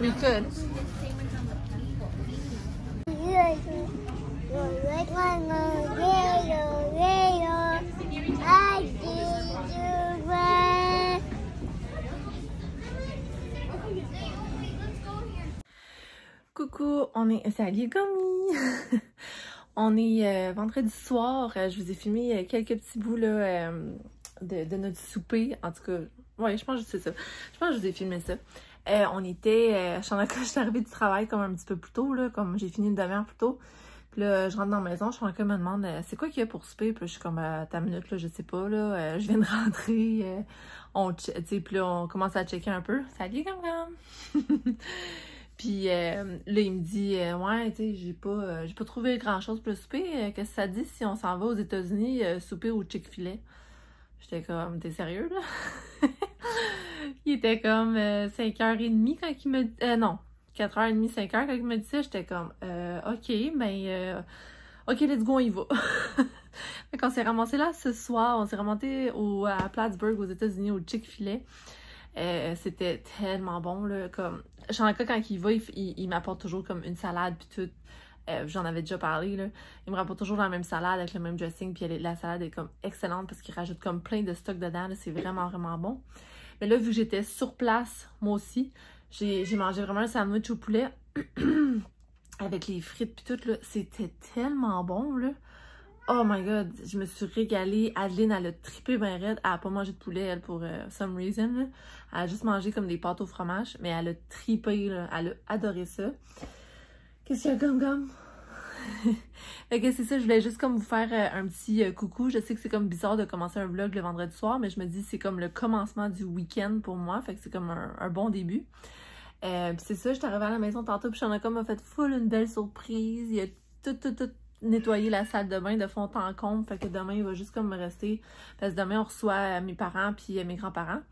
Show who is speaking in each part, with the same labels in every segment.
Speaker 1: We could. Coucou, salut Gomi! On est vendredi soir, je vous ai filmé quelques petits bouts là, de notre souper, en tout cas, ouais, je pense que c'est ça. Je pense que je vous ai filmé ça. On était, je suis arrivée du travail comme un petit peu plus tôt, là, comme j'ai fini une demi-heure plus tôt. Puis là, je rentre dans la maison, je suis encore me demande c'est quoi qu'il y a pour souper, puis là, je suis comme ta minute, là, je sais pas, là, je viens de rentrer, tu sais, puis là, on commence à checker un peu. Salut, comme. Puis là, il me dit ouais, tu sais, j'ai pas trouvé grand-chose pour le souper. Qu'est-ce que ça dit si on s'en va aux États-Unis souper au Chick-fil-A? J'étais comme, t'es sérieux, là? Il était comme 5h30 quand il me dit... non, 4h30, 5h quand il me dit ça. J'étais comme, OK, ben... OK, let's go, on y va. Fait qu'on s'est ramassé là ce soir. On s'est remonté à Plattsburgh, aux États-Unis, au Chick-fil-A. C'était tellement bon, là, comme... Chanaka, quand il va, il m'apporte toujours comme une salade, puis tout. J'en avais déjà parlé, là. Il me rapporte toujours la même salade, avec le même dressing, puis la salade est comme excellente, parce qu'il rajoute comme plein de stock dedans, là. C'est vraiment, vraiment bon. Mais là, vu que j'étais sur place, moi aussi, j'ai mangé vraiment un sandwich au poulet, avec les frites, puis tout, là. C'était tellement bon, là. Oh my god, je me suis régalée. Adeline, elle a trippé ben raide. Elle a pas mangé de poulet, elle, pour some reason, là. Elle a juste mangé comme des pâtes au fromage, mais elle a trippé, là. Elle a adoré ça. Qu'est-ce qu'il y a, gomme? Fait que c'est ça, je voulais juste comme vous faire un petit coucou. Je sais que c'est comme bizarre de commencer un vlog le vendredi soir, mais je me dis c'est comme le commencement du week-end pour moi. Fait que c'est comme un bon début. Puis c'est ça, je suis arrivée à la maison tantôt, puis Chanaka m'a fait full une belle surprise. Il a tout nettoyer la salle de bain de fond en comble. Fait que demain, il va juste comme me rester. Parce que demain, on reçoit mes parents puis mes grands-parents.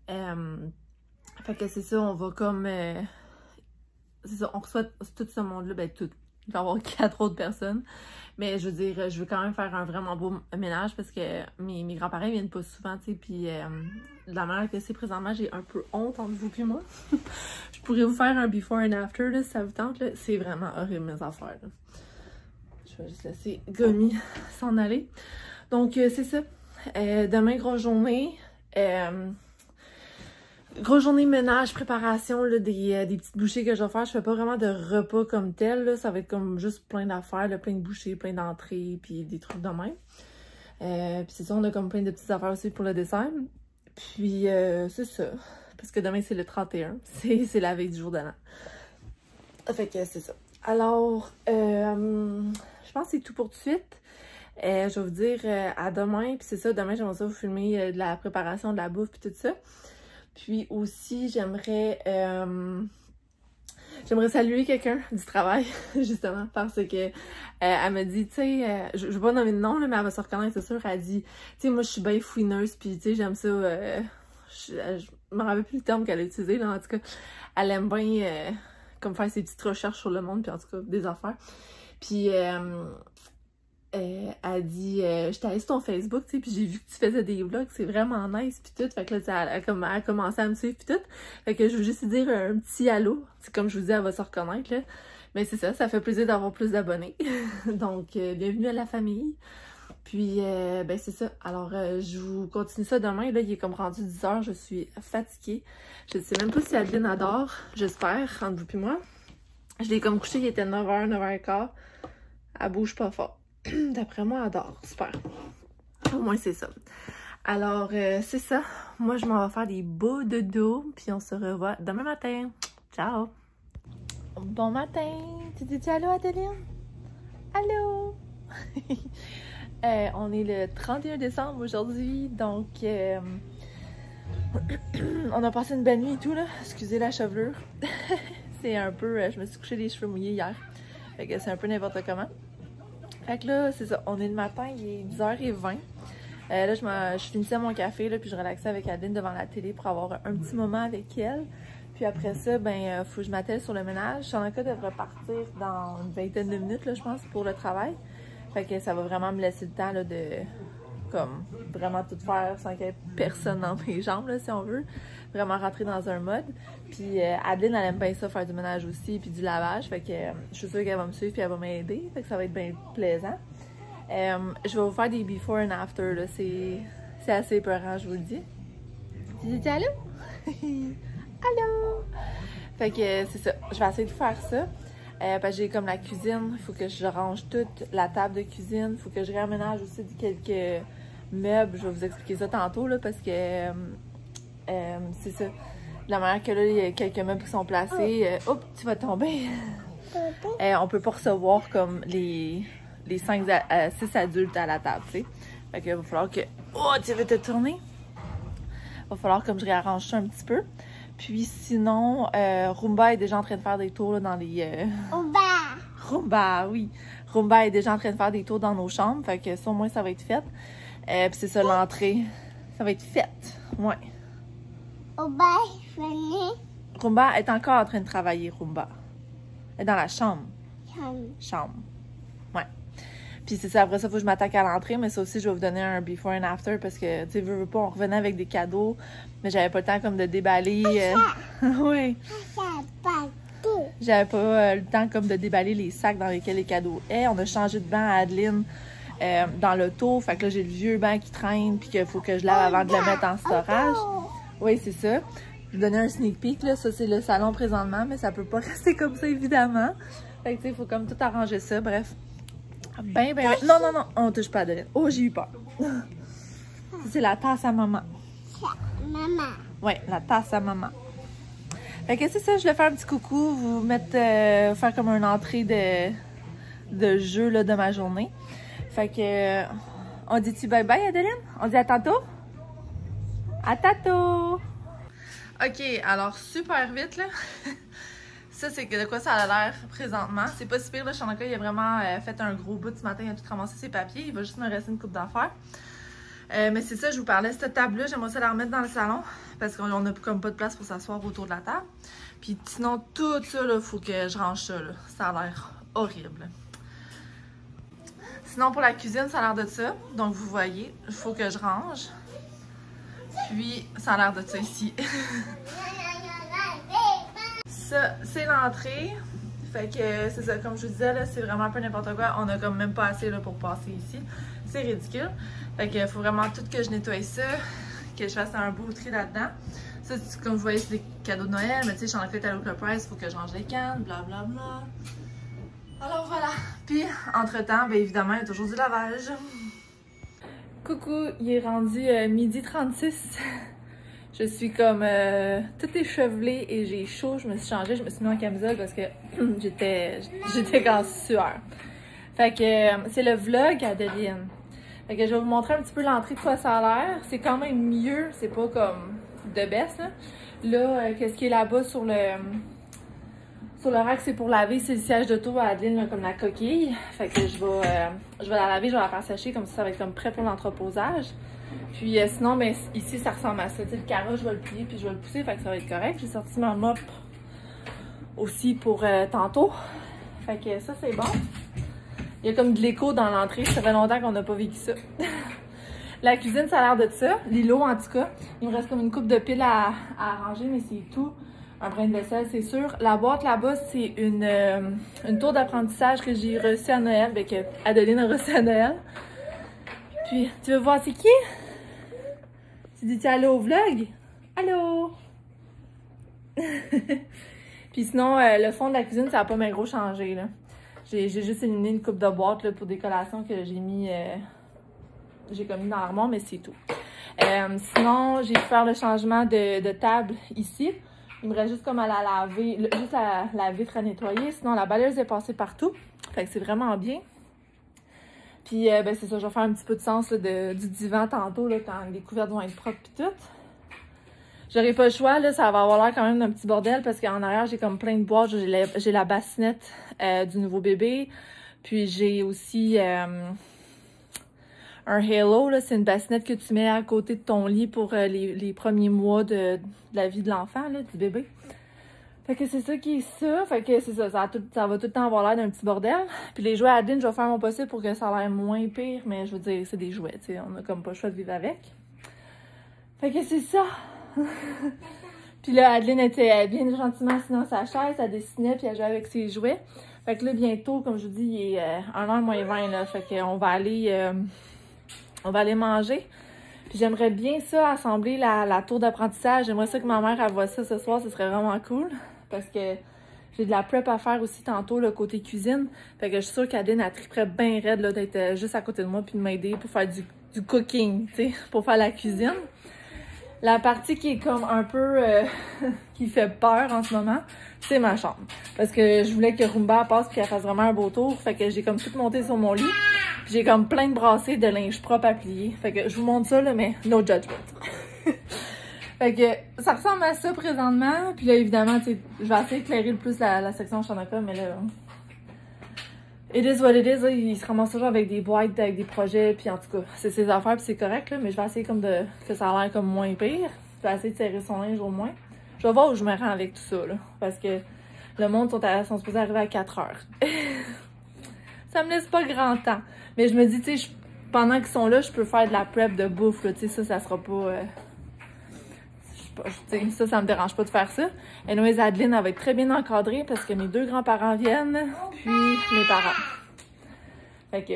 Speaker 1: Fait que c'est ça, on va comme... c'est ça, on reçoit tout ce monde-là. Ben, tout. Il va y avoir 4 autres personnes. Mais je veux dire, je veux quand même faire un vraiment beau ménage parce que mes grands-parents viennent pas souvent, tu sais. Puis, de la manière que c'est présentement, j'ai un peu honte entre vous et moi. Je pourrais vous faire un before and after, là, si ça vous tente, là. C'est vraiment horrible, mes affaires, là. Je vais juste laisser Gomi s'en aller. Donc, c'est ça. Demain, grosse journée. Grosse journée ménage, préparation là, des petites bouchées que je vais faire. Je fais pas vraiment de repas comme tel. Là. Ça va être comme juste plein d'affaires, plein de bouchées, plein d'entrées, puis des trucs de même. Puis c'est ça, on a comme plein de petites affaires aussi pour le dessert. Puis c'est ça. Parce que demain, c'est le 31. C'est la veille du jour de l'an. Fait que c'est ça. Alors, je pense que c'est tout pour tout de suite. Je vais vous dire à demain. Puis c'est ça, demain, j'aimerais ça vous filmer de la préparation de la bouffe puis tout ça. Puis aussi, j'aimerais saluer quelqu'un du travail, justement, parce que elle m'a dit, tu sais, je vais pas nommer de nom, là, mais elle va se reconnaître, c'est sûr. Elle dit, tu sais, moi, je suis bien fouineuse, puis tu sais, j'aime ça. Je me rappelle plus le terme qu'elle a utilisé, là, en tout cas. Elle aime bien comme faire ses petites recherches sur le monde, puis en tout cas, des affaires. Puis, elle dit, j'étais allée sur ton Facebook, tu sais, puis j'ai vu que tu faisais des vlogs, c'est vraiment nice, puis tout. Fait que là, elle a commencé à me suivre, puis tout. Fait que je veux juste lui dire un petit allô. C'est comme je vous dis, elle va se reconnaître, là. Mais c'est ça fait plaisir d'avoir plus d'abonnés. Donc, bienvenue à la famille. Puis, ben c'est ça. Alors, je vous continue ça demain. Là, il est comme rendu 10h, je suis fatiguée. Je ne sais même pas si Adeline adore, j'espère, entre vous et moi. Je l'ai comme couché, il était 9h, 9h15. Elle bouge pas fort. D'après moi, elle adore. Super. Au moins, c'est ça. Alors, c'est ça. Moi, je m'en vais faire des beaux dodo. Puis, on se revoit demain matin. Ciao! Bon matin! Tu dis allô, Adeline? Allô! On est le 31 décembre aujourd'hui. Donc, on a passé une belle nuit et tout, là. Excusez la chevelure. C'est un peu... je me suis couché les cheveux mouillés hier. Fait que c'est un peu n'importe comment. Fait que là, c'est ça. On est le matin, il est 10h20. Là, je finissais mon café, là, puis je relaxais avec Adeline devant la télé pour avoir un petit moment avec elle. Puis après ça, ben, faut que je m'attelle sur le ménage. Chanaka devrait partir dans une vingtaine de minutes, là, je pense, pour le travail. Fait que ça va vraiment me laisser le temps, là, comme vraiment tout faire sans qu'il y ait personne dans mes jambes, là, si on veut. Vraiment rentrer dans un mode. Puis Adeline, elle aime bien ça, faire du ménage aussi, puis du lavage. Fait que je suis sûre qu'elle va me suivre puis elle va m'aider. Fait que ça va être bien plaisant. Je vais vous faire des before and after, là. C'est assez épeurant, je vous le dis. Tu dis allô? Allô? Fait que c'est ça. Je vais essayer de faire ça. Parce que j'ai comme la cuisine, il faut que je range toute la table de cuisine. Il faut que je réaménage aussi quelques meubles. Je vais vous expliquer ça tantôt, là, parce que c'est ça. De la manière que là, il y a quelques meubles qui sont placés. Oups, tu vas tomber. On peut pas recevoir comme les 5 à 6 adultes à la table, tu sais. Fait que va falloir que... Oh, tu veux te tourner? Va falloir comme je réarrange ça un petit peu. Puis sinon, Roomba est déjà en train de faire des tours là, dans les... Roomba, oui. Roomba est déjà en train de faire des tours dans nos chambres. Fait que ça, au moins, ça va être fait. Puis c'est ça, l'entrée. Ça va être faite. Ouais. Roomba est encore en train de travailler, Roomba. Elle est dans la chambre. Chambre. Ouais. Puis c'est ça, après ça, il faut que je m'attaque à l'entrée, mais ça aussi, je vais vous donner un before and after parce que, tu sais, veux pas, on revenait avec des cadeaux, mais j'avais pas le temps comme de déballer. Oui. J'avais pas le temps comme de déballer les sacs dans lesquels les cadeaux est. On a changé de banc à Adeline dans l'auto, fait que là, j'ai le vieux banc qui traîne, puis qu'il faut que je lave avant de le mettre en storage. Oui, c'est ça. Je vous donnais un sneak peek, là. Ça, c'est le salon présentement, mais ça peut pas rester comme ça, évidemment. Fait que, tu sais, il faut comme tout arranger ça, bref. Ben. Non, on touche pas à Adeline. Oh, j'ai eu peur. C'est la tasse à maman.
Speaker 2: Maman.
Speaker 1: Ouais, la tasse à maman. Fait que c'est ça, je vais faire un petit coucou, vous mettre, faire comme une entrée de jeu là, de ma journée. Fait que, on dit-tu bye-bye, Adeline? On dit à tantôt? À tantôt! Ok, alors super vite, là. Ça, c'est de quoi ça a l'air présentement. C'est pas si pire, là. Chanaka, il a vraiment fait un gros bout ce matin. Il a tout ramassé ses papiers. Il va juste me rester une coupe d'affaires. Mais c'est ça, je vous parlais. Cette table-là, j'aimerais ça la remettre dans le salon. Parce qu'on a comme pas de place pour s'asseoir autour de la table. Puis sinon, tout ça, là, faut que je range ça, là. Ça a l'air horrible. Sinon, pour la cuisine, ça a l'air de ça. Donc, vous voyez, il faut que je range. Puis, ça a l'air de ça ici. Ça, c'est l'entrée. Fait que c'est ça, comme je vous disais, là, c'est vraiment un peu n'importe quoi. On a comme même pas assez là, pour passer ici. C'est ridicule. Fait que faut vraiment tout que je nettoie ça, que je fasse un beau tri là-dedans. Ça, comme vous voyez, c'est des cadeaux de Noël. Mais tu sais, je suis en fait à l'Open Price, il faut que je range les cannes, blablabla. Alors voilà. Puis, entre-temps, bien évidemment, il y a toujours du lavage. Coucou, il est rendu midi 36. Je suis comme toute échevelée et j'ai chaud. Je me suis changée, je me suis mis en camisole parce que j'étais en sueur. Fait que c'est le vlog Adeline. Fait que je vais vous montrer un petit peu l'entrée de quoi ça a l'air. C'est quand même mieux, c'est pas comme de baisse là. Là, qu'est-ce qui est là-bas sur le rack, c'est pour laver, c'est le siège d'auto à Adeline, là, comme la coquille. Fait que je vais la laver, je vais la faire sécher comme ça va être comme prêt pour l'entreposage. Puis sinon, ben, ici, ça ressemble à ça. Tu sais, le carreau, je vais le plier puis je vais le pousser, fait que ça va être correct. J'ai sorti ma mop aussi pour tantôt. Fait que ça, c'est bon. Il y a comme de l'écho dans l'entrée. Ça fait longtemps qu'on n'a pas vécu ça. La cuisine, ça a l'air de ça. L'îlot, en tout cas. Il me reste comme une coupe de piles à arranger, mais c'est tout. Un brin de vaisselle, c'est sûr. La boîte là-bas, c'est une tour d'apprentissage que j'ai reçue à Noël, ben, que Adeline a reçue à Noël. Puis, tu veux voir c'est qui? Tu dis-tu allô au vlog? Allô? Puis sinon, le fond de la cuisine, ça n'a pas bien gros changé, là. J'ai juste éliminé une coupe de boîte là, pour des collations que j'ai mis... j'ai comme mis dans l'armoire, mais c'est tout. Sinon, j'ai fait faire le changement de table ici. Il me reste juste comme à la laver, juste la vitre à nettoyer. Sinon, la balayeuse est passée partout. Fait que c'est vraiment bien. Puis, ben c'est ça, je vais faire un petit peu de sens là, du divan tantôt, là, quand les couvertes vont être propres pis tout. J'aurai pas le choix, là, ça va avoir l'air quand même d'un petit bordel parce qu'en arrière, j'ai comme plein de boîtes. J'ai la bassinette du nouveau bébé. Puis, j'ai aussi un halo, là, c'est une bassinette que tu mets à côté de ton lit pour les premiers mois de la vie de l'enfant, là, du bébé. Fait que c'est ça qui est ça. Fait que c'est ça, ça va tout le temps avoir l'air d'un petit bordel. Puis les jouets à Adeline, je vais faire mon possible pour que ça a l'air moins pire, mais je veux dire, c'est des jouets, tu sais, on a comme pas le choix de vivre avec. Fait que c'est ça. Puis là, Adeline était bien gentiment assise dans sa chaise, elle dessinait puis elle jouait avec ses jouets. Fait que là, bientôt, comme je vous dis, il est 1h moins 20, là. Fait qu'on va aller manger. Puis j'aimerais bien ça, assembler la tour d'apprentissage. J'aimerais ça que ma mère elle voit ça ce soir, ce serait vraiment cool. Parce que j'ai de la prep à faire aussi tantôt, le côté cuisine. Fait que je suis sûre qu'Adeline, elle triperait bien raide là, d'être juste à côté de moi puis de m'aider pour faire du cooking, tu sais, pour faire la cuisine. La partie qui est comme un peu qui fait peur en ce moment, c'est ma chambre. Parce que je voulais que Roomba passe puis qu'elle fasse vraiment un beau tour. Fait que j'ai comme tout monté sur mon lit. Puis j'ai comme plein de brassées de linge propre à plier. Fait que je vous montre ça là, mais no judgment. Fait que ça ressemble à ça présentement. Puis là, évidemment, tu sais, je vais essayer d'éclairer le plus la section Chanaka, mais là... It is what it is, là, il se ramasse toujours avec des boîtes, avec des projets, puis en tout cas, c'est ses affaires, puis c'est correct, là, mais je vais essayer comme que ça a l'air comme moins pire. Je vais essayer de serrer son linge au moins. Je vais voir où je me rends avec tout ça, là, parce que le monde sont supposés arriver à 4 heures. Ça me laisse pas grand temps. Mais je me dis, tu sais, pendant qu'ils sont là, je peux faire de la prep de bouffe, là, tu sais, ça sera pas... ça me dérange pas de faire ça. Et nous, Adeline, elle va être très bien encadrée parce que mes deux grands-parents viennent, puis mes parents. Fait que,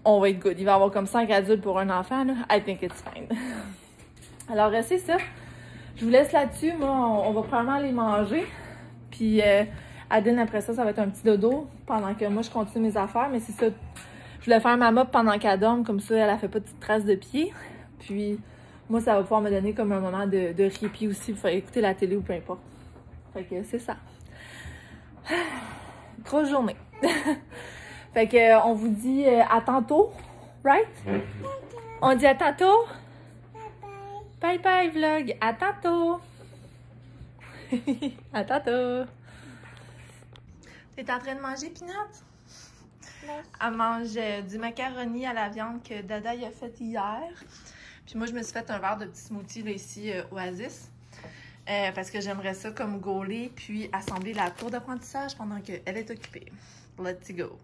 Speaker 1: on va être good. Il va y avoir comme 5 adultes pour un enfant, là. I think it's fine. Alors, c'est ça. Je vous laisse là-dessus. Moi, on va probablement aller manger. Puis, Adeline, après ça, ça va être un petit dodo pendant que moi, je continue mes affaires. Mais c'est ça. Je voulais faire ma mop pendant qu'elle dorme. Comme ça, elle a fait pas de petites traces de pied. Puis... moi, ça va pouvoir me donner comme un moment de répit aussi pour faire écouter la télé ou peu importe. Fait que c'est ça. Grosse journée. Fait que on vous dit à tantôt, right? On dit à tantôt? Bye bye vlog. À tantôt. À tantôt. T'es en train de manger, Pinot? Elle mange du macaroni à la viande que Dada y a fait hier. Puis moi, je me suis fait un verre de petit smoothie là, ici, Oasis. Parce que j'aimerais ça comme gauler, puis assembler la tour d'apprentissage pendant qu'elle est occupée. Let's go!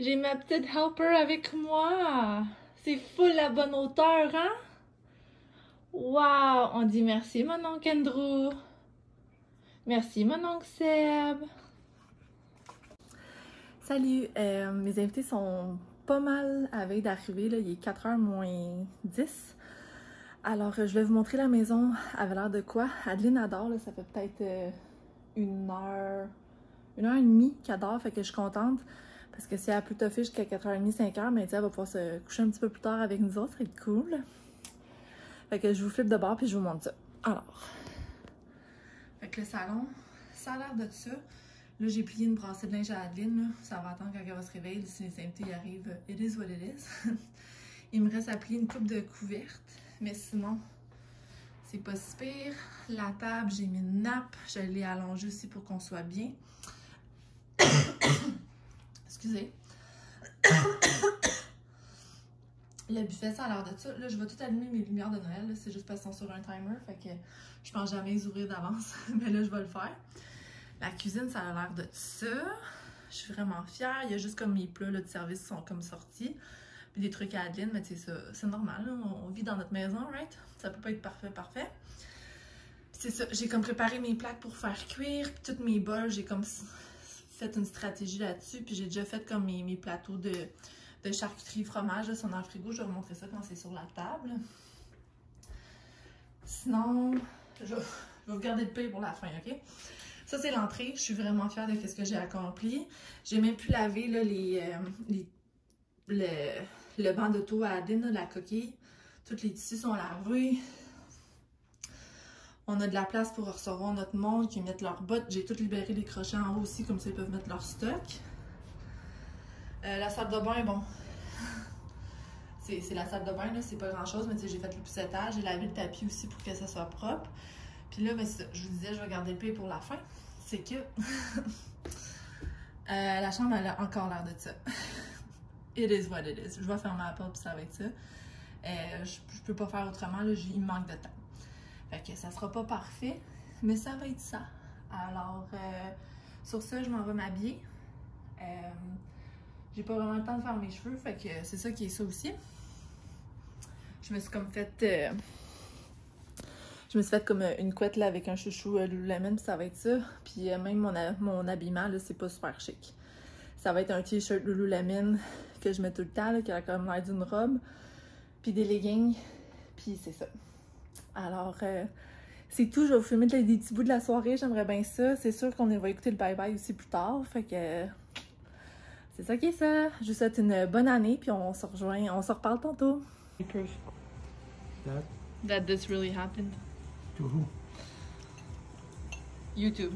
Speaker 1: J'ai ma petite helper avec moi. C'est full la bonne hauteur, hein? Wow! On dit merci, mon oncle Andrew. Merci, mon oncle Seb. Salut! Mes invités sont pas mal à veille d'arriver. Il est 4h moins 10. Alors, je vais vous montrer la maison. Elle avait l'air de quoi? Adeline adore, là, ça fait peut-être 1h et demie qu'elle adore, fait que je suis contente. Parce que si elle a plus toffé jusqu'à 4h30, 5h, mais elle va pouvoir se coucher un petit peu plus tard avec nous autres, ça va être cool. Fait que je vous flippe de bord puis je vous montre ça. Alors. Fait que le salon, ça a l'air de ça. Là, j'ai plié une brassée de linge à Adeline. Là. Ça va attendre quand elle va se réveiller. Si les invités arrivent, it is what it is. Il me reste à plier une coupe de couvertes. Mais sinon, c'est pas si pire. La table, j'ai mis une nappe. Je l'ai allongée aussi pour qu'on soit bien. Excusez. Le buffet, ça a l'air de ça. Là, je vais tout allumer mes lumières de Noël. C'est juste parce qu'elles sont sur un timer. Fait que je pense jamais les ouvrir d'avance. Mais là, je vais le faire. La cuisine, ça a l'air de ça. Je suis vraiment fière. Il y a juste comme mes plats là, de service qui sont comme sortis. Puis des trucs à Adeline, mais tu sais, c'est normal. Là. On vit dans notre maison, right? Ça peut pas être parfait, parfait. C'est ça. J'ai comme préparé mes plaques pour faire cuire. Puis toutes mes bols, j'ai comme fait une stratégie là-dessus. Puis j'ai déjà fait comme mes plateaux de charcuterie fromage. Là, sont dans le frigo. Je vais vous montrer ça quand c'est sur la table. Sinon, je vais vous garder le pire pour la fin, ok? Ça, c'est l'entrée. Je suis vraiment fière de ce que j'ai accompli. J'ai même pu laver là, le banc d'auto à Adeline, la coquille. Tous les tissus sont lavés. On a de la place pour recevoir notre monde, qui mettent leurs bottes. J'ai tout libéré les crochets en haut aussi, comme ça ils peuvent mettre leur stock. La salle de bain, bon, c'est la salle de bain, là, c'est pas grand chose, mais j'ai fait le poussette-âge, j'ai lavé le tapis aussi pour que ça soit propre. Puis là, ben, je vous disais, je vais garder le pire pour la fin. C'est que la chambre, elle a encore l'air de ça. It is what it is. Je vais fermer la porte, puis ça va être ça. Je peux pas faire autrement, là, il me manque de temps. Fait que ça sera pas parfait, mais ça va être ça. Alors, sur ça, je m'en vais m'habiller. J'ai pas vraiment le temps de faire mes cheveux, fait que c'est ça qui est ça aussi. Je me suis comme fait... je me suis fait comme une couette là avec un chouchou Lululemon, puis ça va être ça. Puis même mon habillement, là, c'est pas super chic. Ça va être un t-shirt Lululemon que je mets tout le temps, là, qui a comme l'air d'une robe. Puis des leggings, puis c'est ça. Alors, c'est tout. Je vais vous filmer des petits bouts de la soirée. J'aimerais bien ça. C'est sûr qu'on va écouter le bye-bye aussi plus tard. Fait que c'est ça qui est ça. Je vous souhaite une bonne année, puis on se reparle tantôt.
Speaker 3: Proof
Speaker 1: That this really happened.
Speaker 3: to who?
Speaker 1: YouTube.